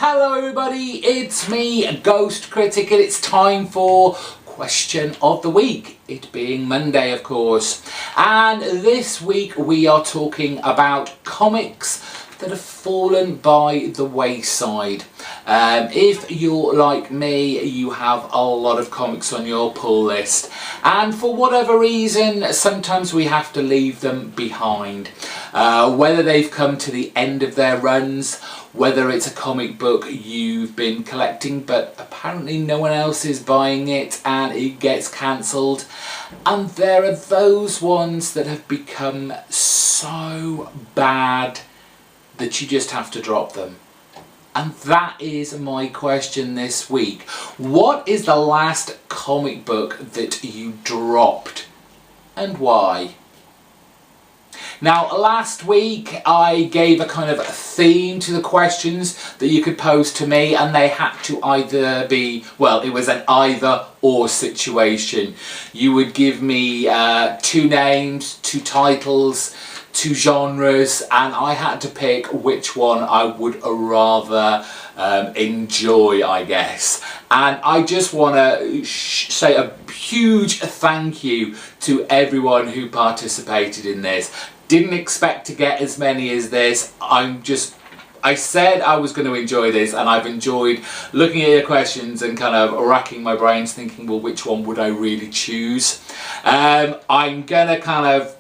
Hello everybody, it's me, GhostCritic, and it's time for Question of the Week, it being Monday of course. And this week we are talking about comics that have fallen by the wayside. If you're like me, you have a lot of comics on your pull list, and for whatever reason sometimes we have to leave them behind. Whether they've come to the end of their runs, whether it's a comic book you've been collecting but apparently no one else is buying it and it gets cancelled. And there are those ones that have become so bad that you just have to drop them. And that is my question this week. What is the last comic book that you dropped and why? Now, last week I gave a kind of a theme to the questions that you could pose to me, and they had to either be, well, it was an either or situation. You would give me two names, two titles, two genres, and I had to pick which one I would rather enjoy, I guess. And I just want to say a huge thank you to everyone who participated in this. Didn't expect to get as many as this. I said I was going to enjoy this, and I've enjoyed looking at your questions and kind of racking my brains thinking, well, which one would I really choose? I'm going to kind of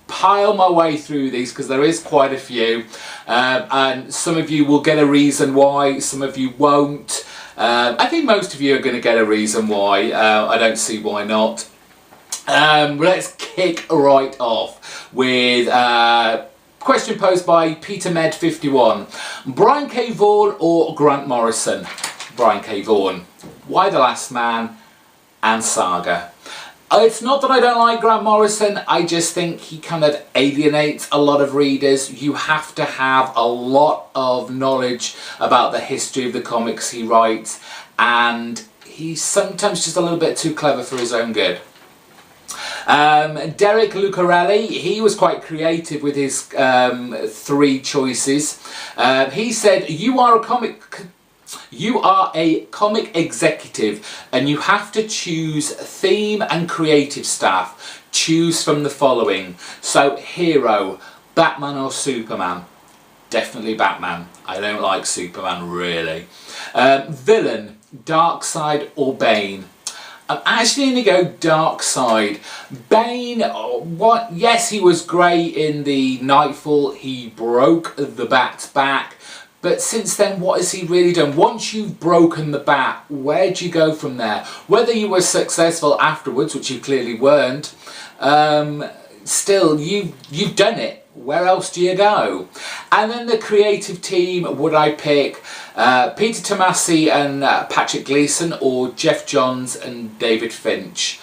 pile my way through these because there is quite a few, and some of you will get a reason why, some of you won't. I think most of you are going to get a reason why. I don't see why not. Let's kick right off with question posed by Peter Med 51. Brian K. Vaughan or Grant Morrison? Brian K. Vaughan. Why The Last Man and Saga? It's not that I don't like Grant Morrison, I just think he kind of alienates a lot of readers. You have to have a lot of knowledge about the history of the comics he writes, and he's sometimes just a little bit too clever for his own good. Derek Lucarelli, he was quite creative with his three choices. He said, you are a comic executive and you have to choose theme and creative staff. Choose from the following. So, hero, Batman or Superman? Definitely Batman. I don't like Superman really. Villain, Darkseid or Bane? I'm actually going to go Darkseid. Bane, what? Yes, he was great in the Nightfall. He broke the Bat's back. But since then, what has he really done? Once you've broken the Bat, where do you go from there? Whether you were successful afterwards, which you clearly weren't, still, you've done it. Where else do you go? And then the creative team, would I pick Peter Tomasi and Patrick Gleason, or Jeff Johns and David Finch?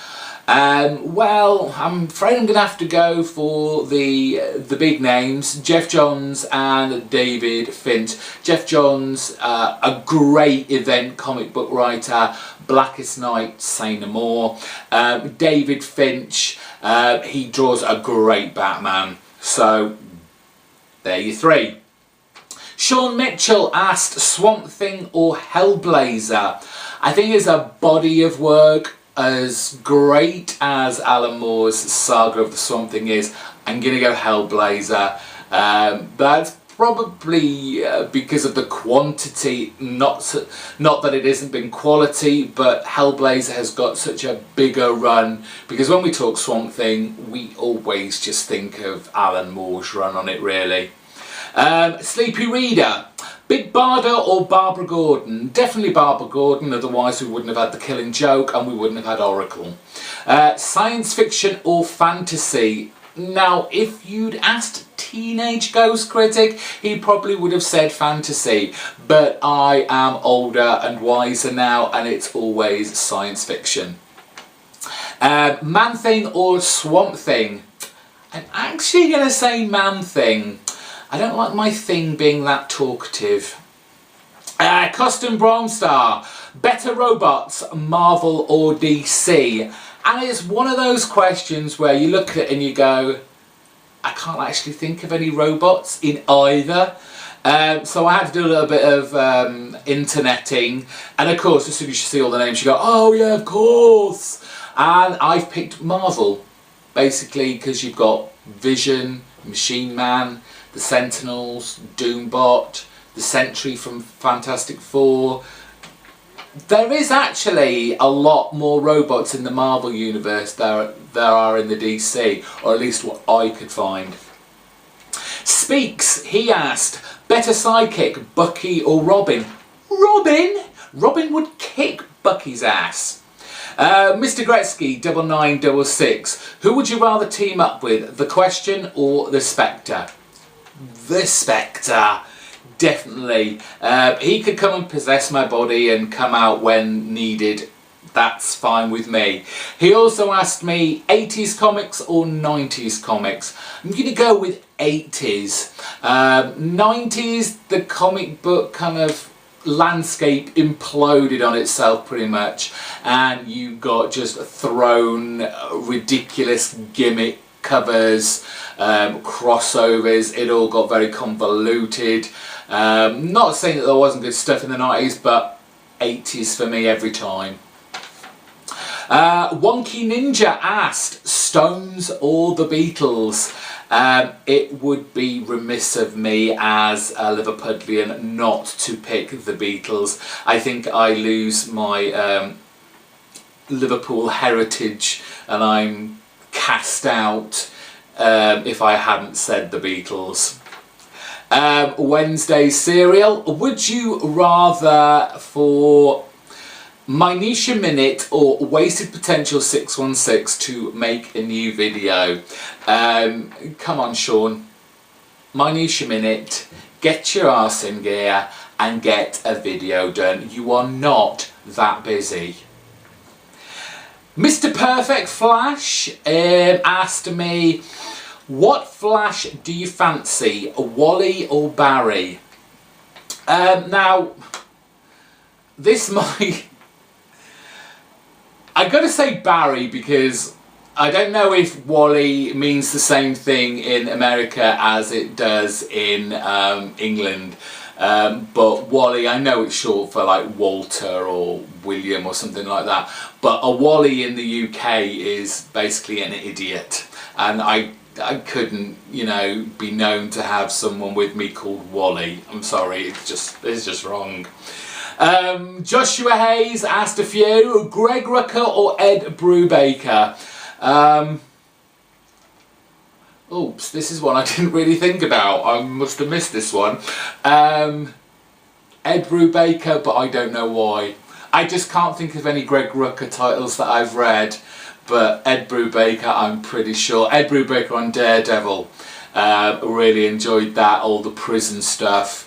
Well, I'm afraid I'm going to have to go for the big names, Jeff Johns and David Finch. Jeff Johns, a great event comic book writer, Blackest Night, Say No More. David Finch, he draws a great Batman. So, there you three. Sean Mitchell asked Swamp Thing or Hellblazer. I think it's a body of work as great as Alan Moore's Saga of the Swamp Thing is. I'm going to go Hellblazer. That's probably because of the quantity, not that it hasn't been quality, but Hellblazer has got such a bigger run, because when we talk Swamp Thing we always just think of Alan Moore's run on it really. Sleepy Reader, Big Barda or Barbara Gordon? Definitely Barbara Gordon, otherwise we wouldn't have had The Killing Joke and we wouldn't have had Oracle. Science fiction or fantasy? Now, if you'd asked teenage GhostCritic, he probably would have said fantasy, but I am older and wiser now, and it's always science fiction. Man-Thing or Swamp Thing? I'm actually going to say Man-Thing. I don't like my thing being that talkative. Custom Bromstar, Better Robots, Marvel or DC? And it's one of those questions where you look at it and you go, I can't actually think of any robots in either. So I had to do a little bit of interneting, and of course as soon as you see all the names you go, oh yeah, of course. And I've picked Marvel, basically because you've got Vision, Machine Man, the Sentinels, Doombot, the Sentry from Fantastic Four. There is actually a lot more robots in the Marvel universe than there are in the DC, or at least what I could find. Speaks, he asked, better sidekick, Bucky or Robin? Robin? Robin would kick Bucky's ass. Mr. Gretzky, 9966, who would you rather team up with, the Question or the Spectre? The Spectre, definitely. He could come and possess my body and come out when needed. That's fine with me. He also asked me 80s comics or 90s comics. I'm going to go with 80s. 90s, the comic book kind of landscape imploded on itself pretty much, and you got just thrown ridiculous gimmick covers, crossovers. It all got very convoluted. Not saying that there wasn't good stuff in the 90s, but 80s for me every time. Wonky Ninja asked, Stones or the Beatles? It would be remiss of me as a Liverpudlian not to pick the Beatles. I think I lose my Liverpool heritage and I'm cast out if I hadn't said the Beatles. Wednesday cereal, would you rather for Minutia Minute or Wasted Potential 616 to make a new video? Come on Sean, Minutia Minute, get your arse in gear and get a video done. You are not that busy. Mr. Perfect Flash asked me, what Flash do you fancy, Wally or Barry? Now, this might... I've got to say Barry because I don't know if Wally means the same thing in America as it does in England. But Wally, I know it's short for like Walter or William or something like that. But a Wally in the UK is basically an idiot. And I couldn't, you know, be known to have someone with me called Wally. I'm sorry, it's just wrong. Joshua Hayes asked a few, Greg Rucka or Ed Brubaker? Oops, this is one I didn't really think about. I must have missed this one. Ed Brubaker, but I don't know why. I just can't think of any Greg Rucka titles that I've read, but Ed Brubaker I'm pretty sure. Ed Brubaker on Daredevil, really enjoyed that, all the prison stuff.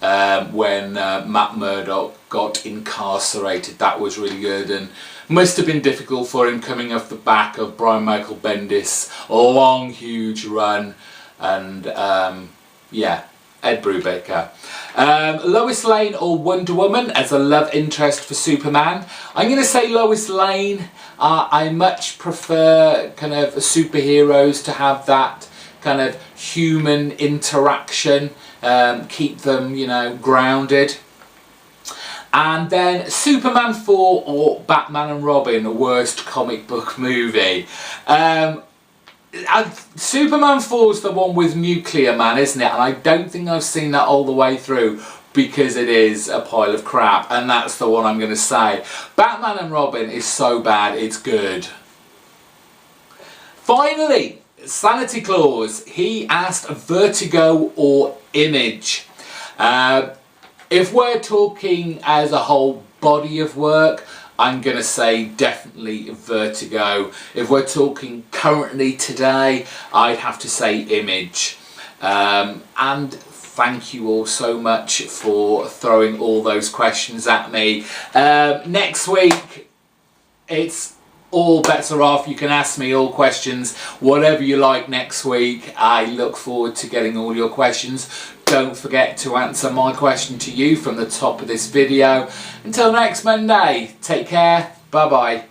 When Matt Murdock got incarcerated, that was really good, and must have been difficult for him coming off the back of Brian Michael Bendis' long huge run. And yeah, Ed Brubaker. Lois Lane or Wonder Woman as a love interest for Superman? I'm going to say Lois Lane. I much prefer kind of superheroes to have that kind of human interaction, keep them, you know, grounded. And then Superman 4 or Batman and Robin, worst comic book movie. Superman 4 is the one with Nuclear Man, isn't it? And I don't think I've seen that all the way through because it is a pile of crap, and that's the one I'm going to say. Batman and Robin is so bad, it's good. Finally, Sanity Clause, he asked Vertigo or Image. If we're talking as a whole body of work, I'm going to say definitely Vertigo. If we're talking currently today, I'd have to say Image. And thank you all so much for throwing all those questions at me. Next week, it's all bets are off. You can ask me all questions, whatever you like next week. I look forward to getting all your questions. Don't forget to answer my question to you from the top of this video. Until next Monday, take care. Bye bye.